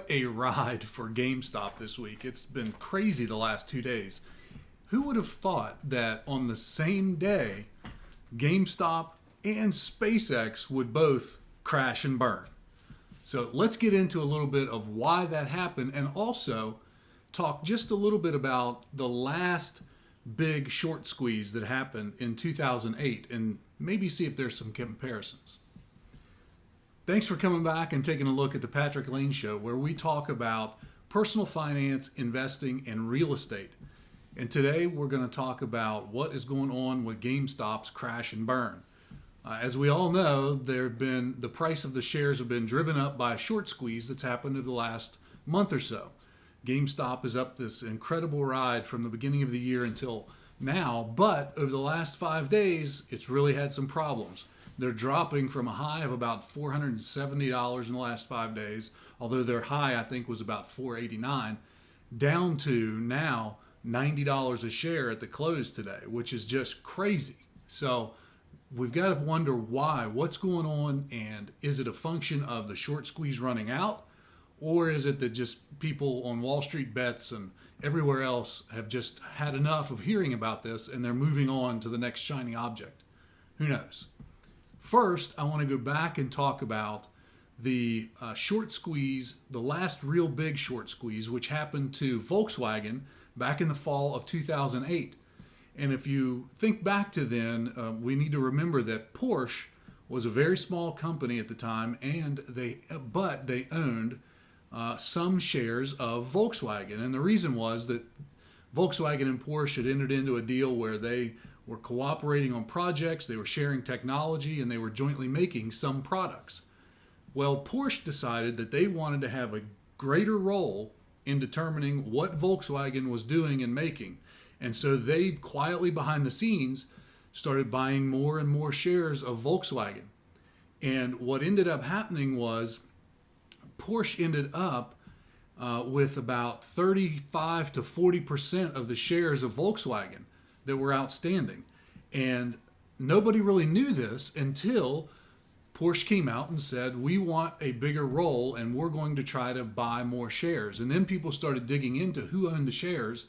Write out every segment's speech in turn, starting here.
a ride for GameStop this week. It's been crazy the last 2 days. Who would have thought that on the same day, GameStop and SpaceX would both crash and burn? So let's get into a little bit of why that happened, and also talk just a little bit about the last big short squeeze that happened in 2008 and maybe see if there's some comparisons. Thanks for coming back and taking a look at the Patrick Lane Show, where we talk about personal finance, investing, and real estate. And today we're going to talk about what is going on with GameStop's crash and burn. As we all know, the price of the shares have been driven up by a short squeeze that's happened in the last month or so. GameStop is up this incredible ride from the beginning of the year until now, but over the last 5 days, it's really had some problems. They're dropping from a high of about $470 in the last 5 days, although their high, I think, was about $489, down to now $90 a share at the close today, which is just crazy. So we've got to wonder why, what's going on, and is it a function of the short squeeze running out, or is it that just people on Wall Street bets and everywhere else have just had enough of hearing about this and they're moving on to the next shiny object? Who knows? First, I want to go back and talk about the short squeeze, the last real big short squeeze, which happened to Volkswagen back in the fall of 2008. And if you think back to then, we need to remember that Porsche was a very small company at the time, and they owned some shares of Volkswagen. And the reason was that Volkswagen and Porsche had entered into a deal where they were cooperating on projects, they were sharing technology, and they were jointly making some products. Well, Porsche decided that they wanted to have a greater role in determining what Volkswagen was doing and making. And so they quietly behind the scenes started buying more and more shares of Volkswagen. And what ended up happening was Porsche ended up with about 35 to 40% of the shares of Volkswagen that were outstanding. And nobody really knew this until Porsche came out and said, we want a bigger role and we're going to try to buy more shares. And then people started digging into who owned the shares,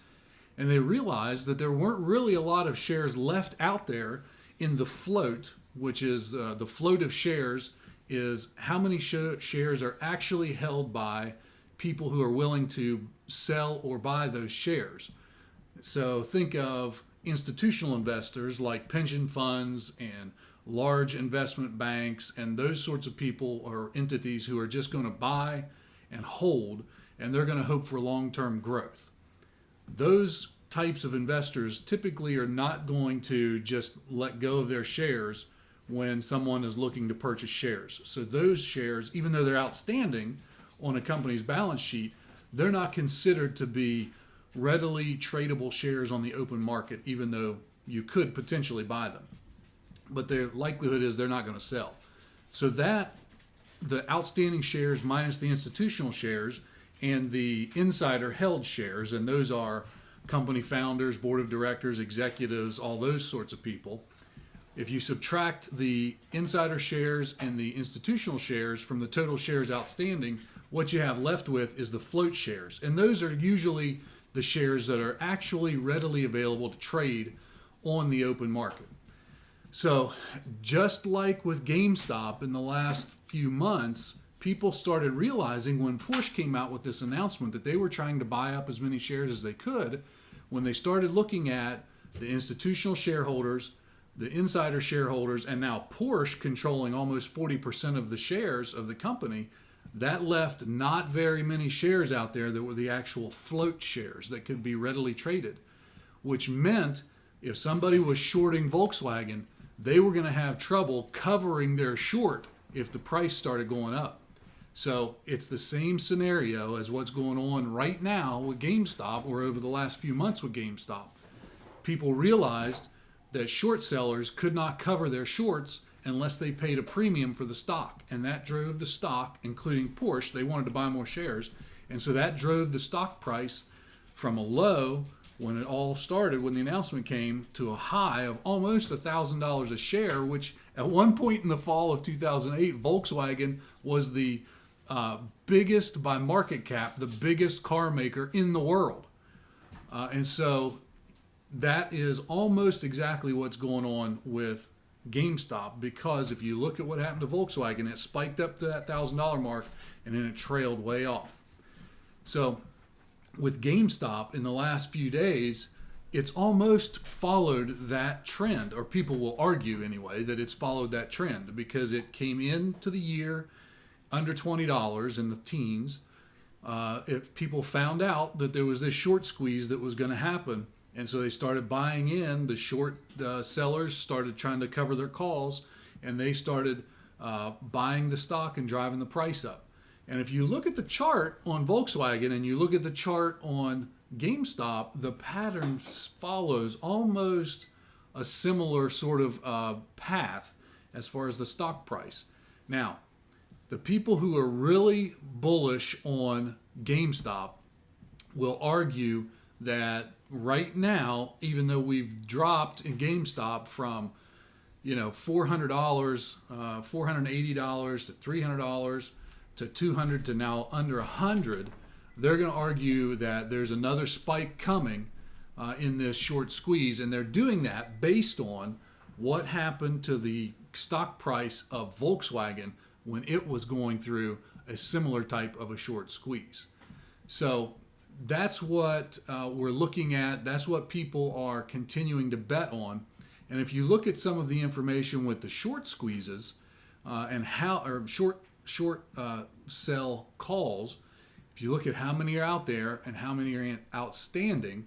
and they realized that there weren't really a lot of shares left out there in the float, which is the float of shares is how many shares are actually held by people who are willing to sell or buy those shares. So think of institutional investors like pension funds and large investment banks and those sorts of people or entities who are just going to buy and hold, and they're going to hope for long-term growth. Those types of investors typically are not going to just let go of their shares when someone is looking to purchase shares. So those shares, even though they're outstanding on a company's balance sheet, they're not considered to be readily tradable shares on the open market, even though you could potentially buy them. But the likelihood is they're not going to sell. So that the outstanding shares minus the institutional shares and the insider held shares, and those are company founders, board of directors, executives, all those sorts of people. If you subtract the insider shares and the institutional shares from the total shares outstanding, what you have left with is the float shares. And those are usually the shares that are actually readily available to trade on the open market. So just like with GameStop in the last few months, people started realizing when Porsche came out with this announcement that they were trying to buy up as many shares as they could, when they started looking at the institutional shareholders, the insider shareholders, and now Porsche controlling almost 40% of the shares of the company, that left not very many shares out there that were the actual float shares that could be readily traded, which meant if somebody was shorting Volkswagen, they were going to have trouble covering their short if the price started going up. So it's the same scenario as what's going on right now with GameStop, or over the last few months with GameStop. People realized that short sellers could not cover their shorts unless they paid a premium for the stock. And that drove the stock, including Porsche. They wanted to buy more shares. And so that drove the stock price from a low when it all started, when the announcement came, to a high of almost $1,000 a share, which at one point in the fall of 2008, Volkswagen was the biggest by market cap, the biggest car maker in the world. And so that is almost exactly what's going on with GameStop, because if you look at what happened to Volkswagen, it spiked up to that $1,000 mark and then it trailed way off. So with GameStop in the last few days, it's almost followed that trend, or people will argue anyway that it's followed that trend, because it came into the year under $20 in the teens. If people found out that there was this short squeeze that was going to happen, and so they started buying in, the short sellers started trying to cover their calls, and they started buying the stock and driving the price up. And if you look at the chart on Volkswagen and you look at the chart on GameStop, the pattern follows almost a similar sort of path as far as the stock price. Now, the people who are really bullish on GameStop will argue that right now, even though we've dropped in GameStop from $400, $480 to $300 to $200 to now under $100, they're going to argue that there's another spike coming in this short squeeze, and they're doing that based on what happened to the stock price of Volkswagen when it was going through a similar type of a short squeeze. So that's what we're looking at. That's what people are continuing to bet on. And if you look at some of the information with the short squeezes and short sell calls, if you look at how many are out there and how many are outstanding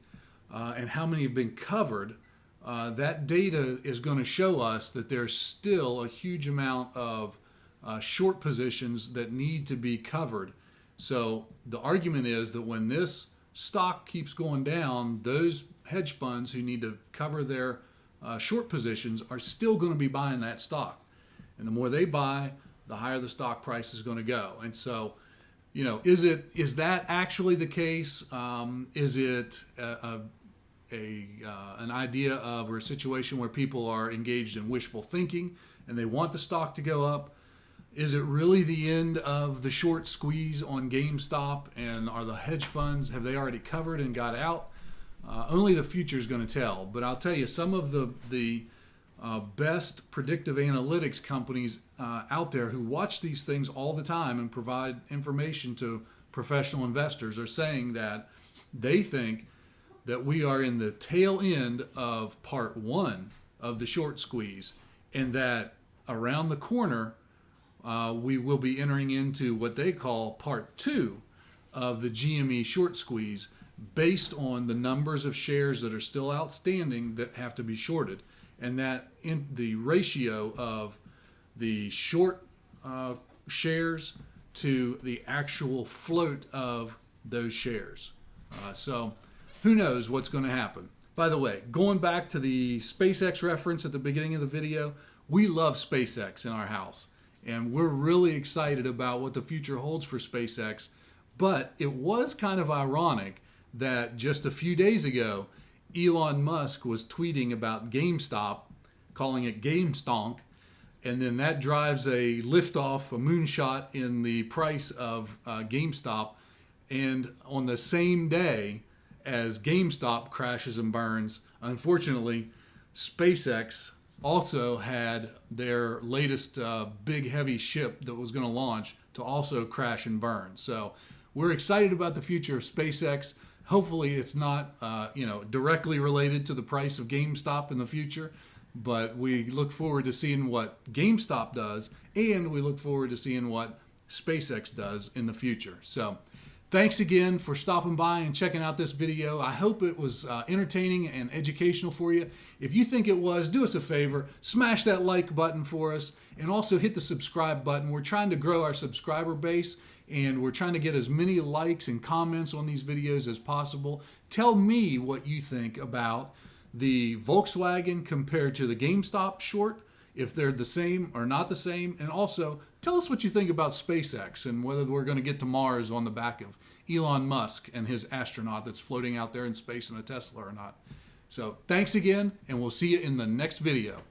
and how many have been covered, that data is going to show us that there's still a huge amount of short positions that need to be covered. So the argument is that when this stock keeps going down, those hedge funds who need to cover their short positions are still going to be buying that stock. And the more they buy, the higher the stock price is going to go. And so, is that actually the case? Is it an idea of, or a situation where people are engaged in wishful thinking and they want the stock to go up? Is it really the end of the short squeeze on GameStop, and are the hedge funds, have they already covered and got out? Only the future is going to tell. But I'll tell you, some of the best predictive analytics companies out there who watch these things all the time and provide information to professional investors are saying that they think that we are in the tail end of part one of the short squeeze, and that around the corner we will be entering into what they call part two of the GME short squeeze, based on the numbers of shares that are still outstanding that have to be shorted, and that in the ratio of the short shares to the actual float of those shares. So who knows what's going to happen. By the way, going back to the SpaceX reference at the beginning of the video, we love SpaceX in our house, and we're really excited about what the future holds for SpaceX. But it was kind of ironic that just a few days ago, Elon Musk was tweeting about GameStop, calling it GameStonk, and then that drives a liftoff, a moonshot in the price of GameStop. And on the same day as GameStop crashes and burns, unfortunately, SpaceX also had their latest big heavy ship that was going to launch to also crash and burn. So we're excited about the future of SpaceX. Hopefully it's not directly related to the price of GameStop in the future, but we look forward to seeing what GameStop does, and we look forward to seeing what SpaceX does in the future. So thanks again for stopping by and checking out this video. I hope it was entertaining and educational for you. If you think it was, do us a favor, smash that like button for us, and also hit the subscribe button. We're trying to grow our subscriber base, and we're trying to get as many likes and comments on these videos as possible. Tell me what you think about the Volkswagen compared to the GameStop short, if they're the same or not the same. And also, tell us what you think about SpaceX and whether we're going to get to Mars on the back of Elon Musk and his astronaut that's floating out there in space in a Tesla or not. So thanks again, and we'll see you in the next video.